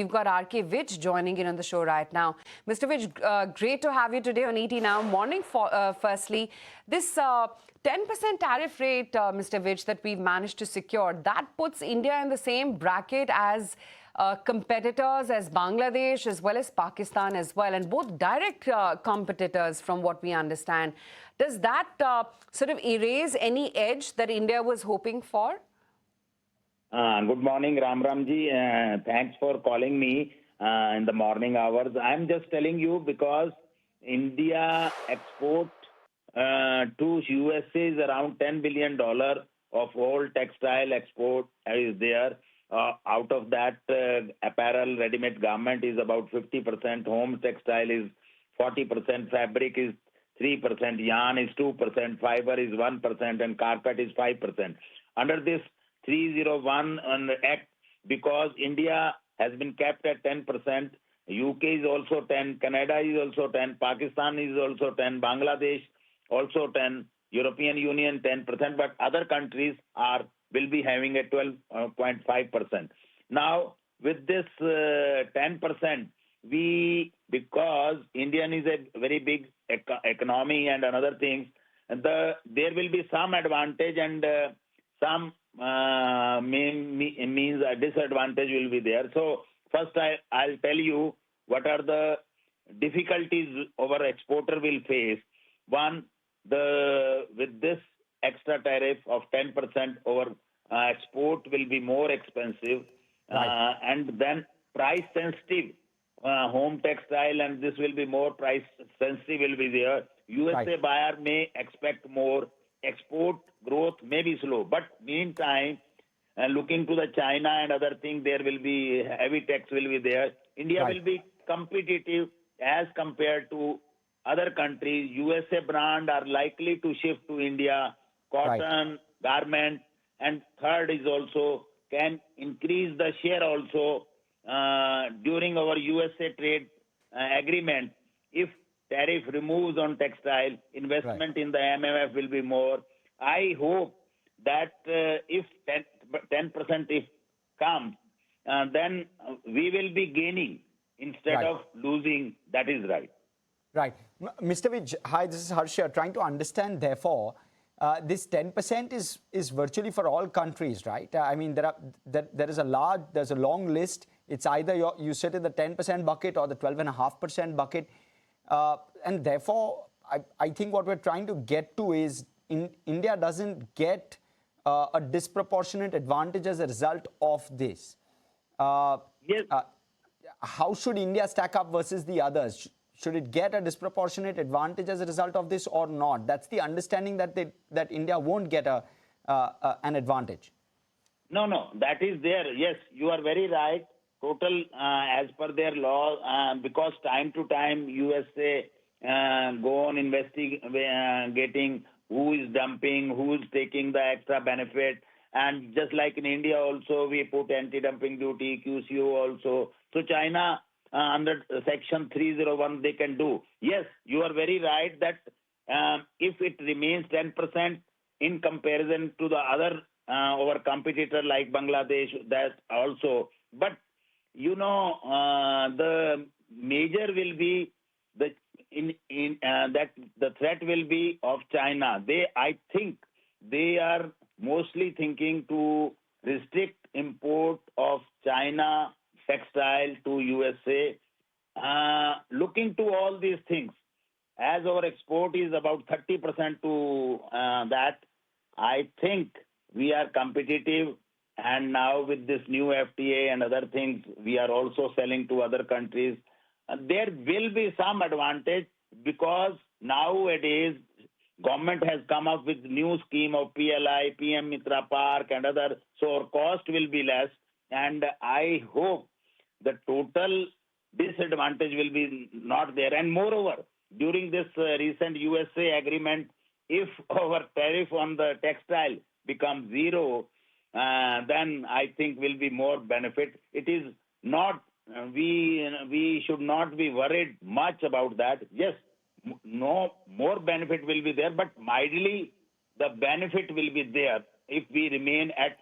We've got RK Vij joining in on the show right now. Mr. Vij, great to have you today on ET Now. Morning, firstly. This 10% tariff rate, Mr. Vij, that we've managed to secure, that puts India in the same bracket as competitors, as Bangladesh, as well as Pakistan as well, and both direct competitors from what we understand. Does that sort of erase any edge that India was hoping for? Good morning, Ram Ramji. Thanks for calling me in the morning hours. I'm just telling you because India export to USA is around $10 billion of all textile export is there. Out of that, apparel, ready-made garment is about 50%, home textile is 40%, fabric is 3%, yarn is 2%, fiber is 1%, and carpet is 5%. Under this 301 Act, because India has been capped at 10%, UK is also 10, Canada is also 10, Pakistan is also 10, Bangladesh also 10, European Union 10%, but other countries will be having a 12.5%. Now, with this 10%, because Indian is a very big economy and another things, there will be some advantage and some means a disadvantage will be there. So first I'll tell you what are the difficulties our exporter will face. One, with this extra tariff of 10%, our export will be more expensive, right. And then price sensitive home textile, and this will be more price sensitive will be there. USA right. Buyer may expect more. Export growth may be slow, but meantime, looking to the China and other things, there will be heavy tax will be there. India right. will be competitive as compared to other countries. USA brand are likely to shift to India, cotton, right. garment, and third is also can increase the share also during our USA trade agreement. If tariff removes on textile, investment right. in the MMF will be more. I hope that if 10% if comes, then we will be gaining instead right. of losing. That is right. Right. Mr. Vij, hi, this is Harsha. Trying to understand, therefore, this 10% is virtually for all countries, right? I mean, there's a long list. It's either you sit in the 10% bucket or the 12.5% bucket. And therefore, I think what we're trying to get to is India doesn't get a disproportionate advantage as a result of this. Yes. How should India stack up versus the others? Should it get a disproportionate advantage as a result of this or not? That's the understanding that India won't get an advantage. No, that is there. Yes, you are very right. Total, as per their law, because time to time USA go on investigating who is dumping, who is taking the extra benefit. And just like in India also, we put anti-dumping duty, QCO also. So China, under Section 301, they can do. Yes, you are very right that if it remains 10% in comparison to the other, our competitor like Bangladesh, that also. But you know, the major will be that the threat will be of China. I think they are mostly thinking to restrict import of China textile to USA. Looking to all these things, as our export is about 30% to that, I think we are competitive. And now with this new FTA and other things, we are also selling to other countries. There will be some advantage because nowadays government has come up with new scheme of PLI, PM Mitra Park and other, so our cost will be less. And I hope the total disadvantage will be not there. And moreover, during this recent USA agreement, if our tariff on the textile becomes zero, then I think will be more benefit. It is not, we should not be worried much about that. Yes, no more benefit will be there, but mildly the benefit will be there if we remain at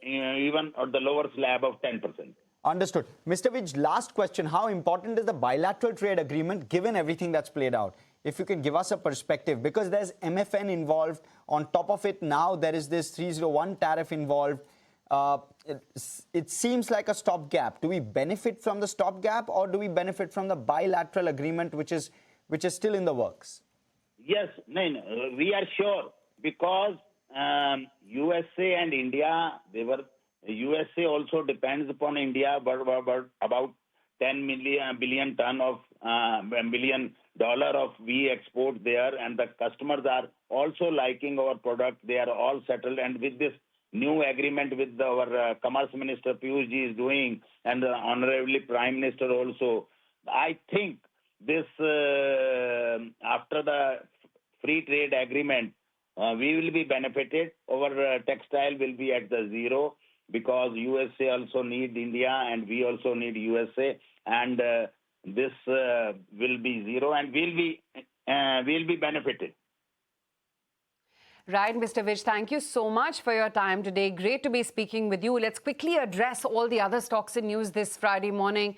even at the lower slab of 10%. Understood. Mr. Vij, last question. How important is the bilateral trade agreement given everything that's played out? If you can give us a perspective, because there's MFN involved. On top of it, now there is this 301 tariff involved. It seems like a stopgap. Do we benefit from the stopgap, or do we benefit from the bilateral agreement, which is still in the works? Yes, no, we are sure, because USA and India, USA also depends upon India, but about 10 billion ton of $1 billion of we export there, and the customers are also liking our product. They are all settled, and with this new agreement with our Commerce Minister Piyush Ji is doing, and the Honorable Prime Minister also, I think this after the free trade agreement, we will be benefited. Our textile will be at the zero, because USA also need India and we also need USA, and this will be zero, and we'll be benefited. Right, Mr. Vij, thank you so much for your time today. Great to be speaking with you. Let's quickly address all the other stocks in news this Friday morning.